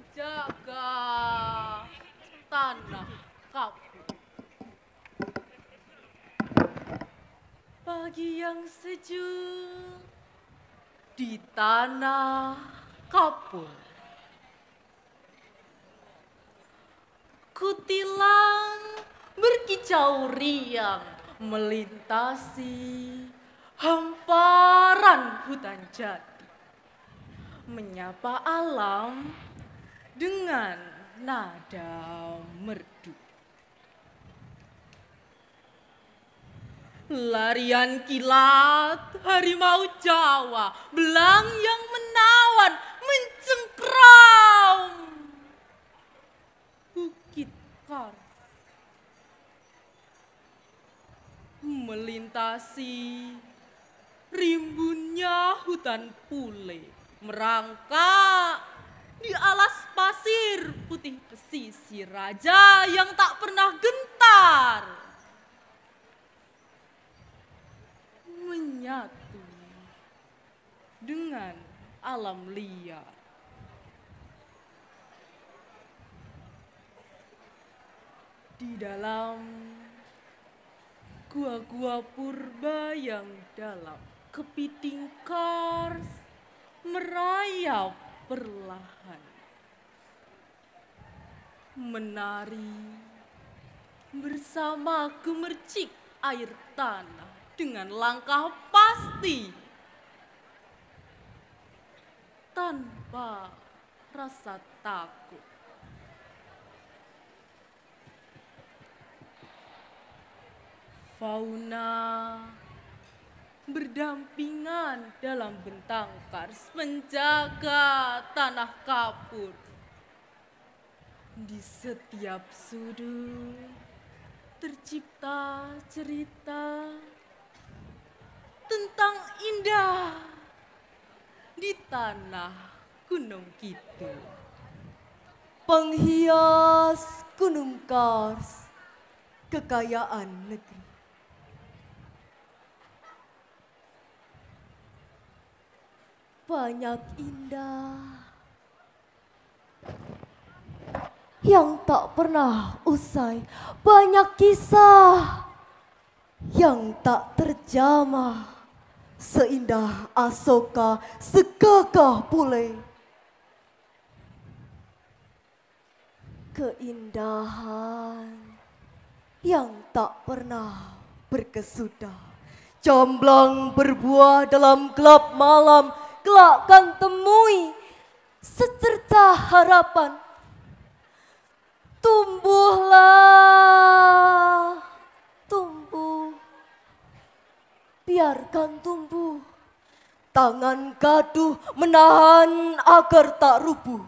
menjaga tanah kapur. Pagi yang sejuk di tanah kapur. Kutilang berkicau riang melintasi hamparan hutan jati, menyapa alam dengan nada merdu. Larian kilat harimau Jawa, belang yang menawan mencengkram bukit Kars. Melintasi rimbunnya hutan pule, merangkak di alas pasir putih pesisir raja yang tak pernah gentar, menyatu dengan alam liar. Di dalam gua-gua purba yang dalam, kepiting Kars merayap perlahan, menari bersama gemercik air tanah dengan langkah pasti, tanpa rasa takut. Fauna berdampingan dalam bentang Kars, menjaga tanah kapur. Di setiap sudut tercipta cerita tentang indah di tanah Gunung Kidul. Penghias Gunung Kars, kekayaan negeri. Banyak indah yang tak pernah usai, banyak kisah yang tak terjamah, seindah Asoka, segagah pule. Keindahan yang tak pernah berkesudah, jomblang berbuah dalam gelap malam, kelak kan temui secercah harapan. Tumbuhlah, tumbuh, biarkan tumbuh. Tangan gaduh menahan agar tak rubuh.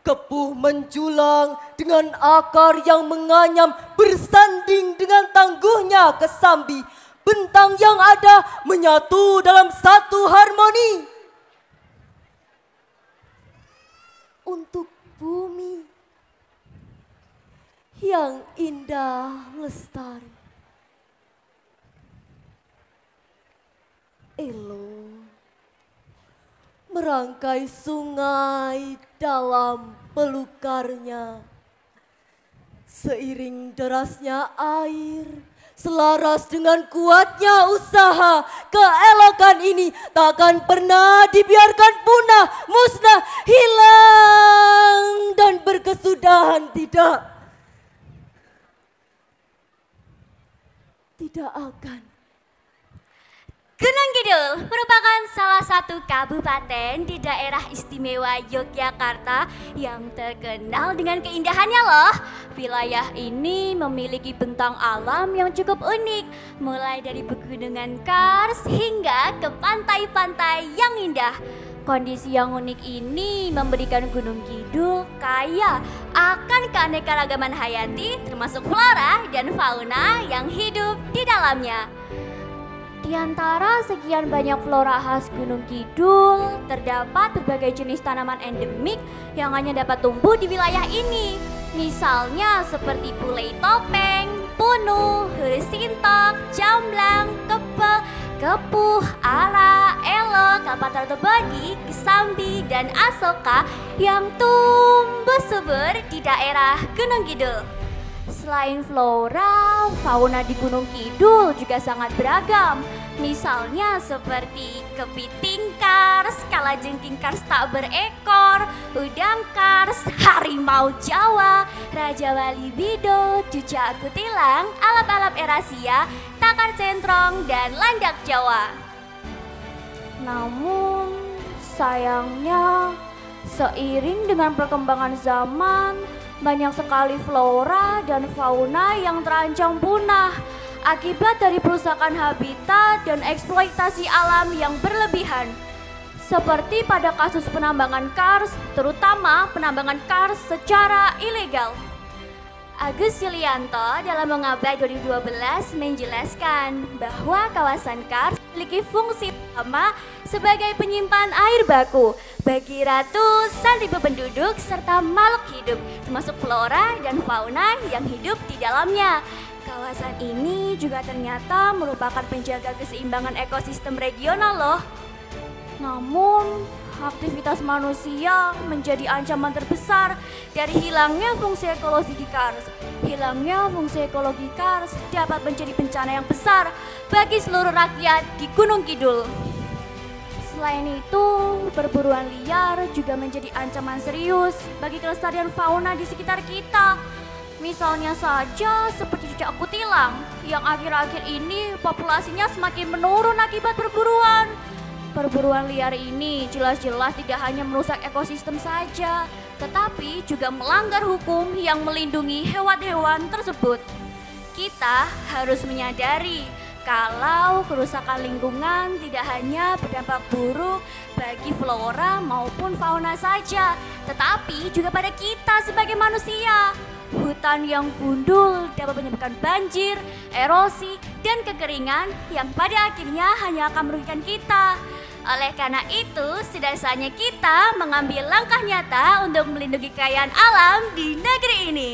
Kepuh menjulang dengan akar yang menganyam, bersanding dengan tangguhnya kesambi. Bentang yang ada menyatu dalam satu harmoni. Untuk bumi yang indah lestari. Elo merangkai sungai dalam pelukarnya. Seiring derasnya air, selaras dengan kuatnya usaha, keelokan ini takkan pernah dibiarkan punah, musnah, hilang dan berkesudahan. Tidak akan. Gunung Kidul merupakan salah satu kabupaten di daerah istimewa Yogyakarta yang terkenal dengan keindahannya loh. Wilayah ini memiliki bentang alam yang cukup unik, mulai dari pegunungan Kars hingga ke pantai-pantai yang indah. Kondisi yang unik ini memberikan Gunung Kidul kaya akan keanekaragaman hayati, termasuk flora dan fauna yang hidup di dalamnya. Di antara sekian banyak flora khas Gunung Kidul, terdapat berbagai jenis tanaman endemik yang hanya dapat tumbuh di wilayah ini. Misalnya seperti pulei topeng, punu, hurus sintok, jamblang, kebel, Kepuh, Ara, Elo, Kalpataru Bodi, Kesambi, dan Asoka yang tumbuh subur di daerah Gunung Kidul. Selain flora, fauna di Gunung Kidul juga sangat beragam. Misalnya seperti kepiting kars, kalajengking kars tak berekor, udang kars, harimau Jawa, raja wali bido, cucak kutilang, alap-alap Eurasia, takar centrong, dan landak Jawa. Namun sayangnya seiring dengan perkembangan zaman, banyak sekali flora dan fauna yang terancam punah akibat dari perusakan habitat dan eksploitasi alam yang berlebihan. Seperti pada kasus penambangan kars, terutama penambangan kars secara ilegal. Agus Yulianto dalam Mengabdi 2012 menjelaskan bahwa kawasan kars memiliki fungsi utama sebagai penyimpan air baku bagi ratusan ribu penduduk serta makhluk hidup, termasuk flora dan fauna yang hidup di dalamnya. Kawasan ini juga ternyata merupakan penjaga keseimbangan ekosistem regional loh. Namun, aktivitas manusia menjadi ancaman terbesar dari hilangnya fungsi ekologi di kars. Hilangnya fungsi ekologi kars dapat menjadi bencana yang besar bagi seluruh rakyat di Gunung Kidul. Selain itu, perburuan liar juga menjadi ancaman serius bagi kelestarian fauna di sekitar kita. Misalnya saja seperti cucak kutilang yang akhir-akhir ini populasinya semakin menurun akibat perburuan. Perburuan liar ini jelas-jelas tidak hanya merusak ekosistem saja, tetapi juga melanggar hukum yang melindungi hewan-hewan tersebut. Kita harus menyadari kalau kerusakan lingkungan tidak hanya berdampak buruk bagi flora maupun fauna saja, tetapi juga pada kita sebagai manusia. Hutan yang gundul dapat menyebabkan banjir, erosi, dan kekeringan yang pada akhirnya hanya akan merugikan kita. Oleh karena itu, sudah saatnya kita mengambil langkah nyata untuk melindungi kekayaan alam di negeri ini.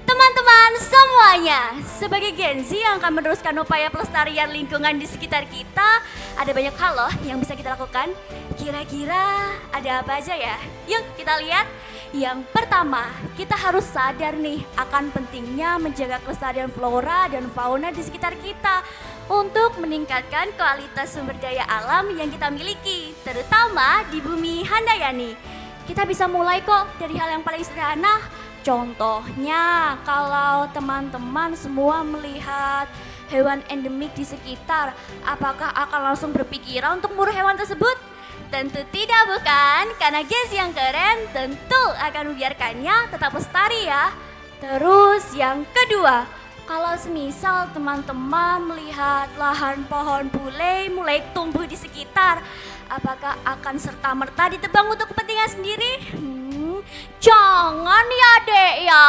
Teman-teman semuanya, sebagai Gen Z yang akan meneruskan upaya pelestarian lingkungan di sekitar kita, ada banyak hal loh yang bisa kita lakukan. Kira-kira ada apa aja ya? Yuk kita lihat. Yang pertama, kita harus sadar nih akan pentingnya menjaga kelestarian flora dan fauna di sekitar kita untuk meningkatkan kualitas sumber daya alam yang kita miliki, terutama di bumi Handayani. Kita bisa mulai kok dari hal yang paling sederhana. Contohnya, kalau teman-teman semua melihat hewan endemik di sekitar, apakah akan langsung berpikiran untuk memburu hewan tersebut? Tentu tidak bukan, karena Gen Z yang keren tentu akan membiarkannya tetap lestari ya. Terus yang kedua, kalau semisal teman-teman melihat lahan pohon bule mulai tumbuh di sekitar, apakah akan serta-merta ditebang untuk kepentingan sendiri? Jangan ya dek ya.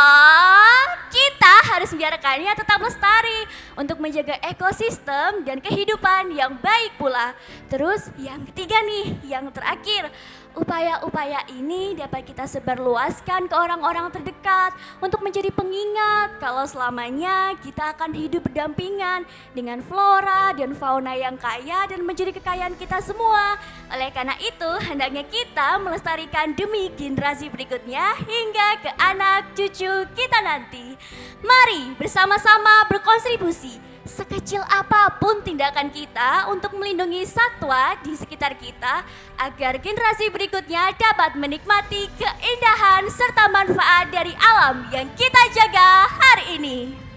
Kita harus membiarkannya tetap lestari untuk menjaga ekosistem dan kehidupan yang baik pula. Terus yang ketiga nih, yang terakhir, upaya-upaya ini dapat kita sebarluaskan ke orang-orang terdekat untuk menjadi pengingat kalau selamanya kita akan hidup berdampingan dengan flora dan fauna yang kaya dan menjadi kekayaan kita semua. Oleh karena itu, hendaknya kita melestarikan demi generasi berikutnya hingga ke anak cucu kita nanti. Mari bersama-sama berkontribusi sekecil apapun tindakan kita untuk melindungi satwa di sekitar kita agar generasi berikutnya dapat menikmati keindahan serta manfaat dari alam yang kita jaga hari ini.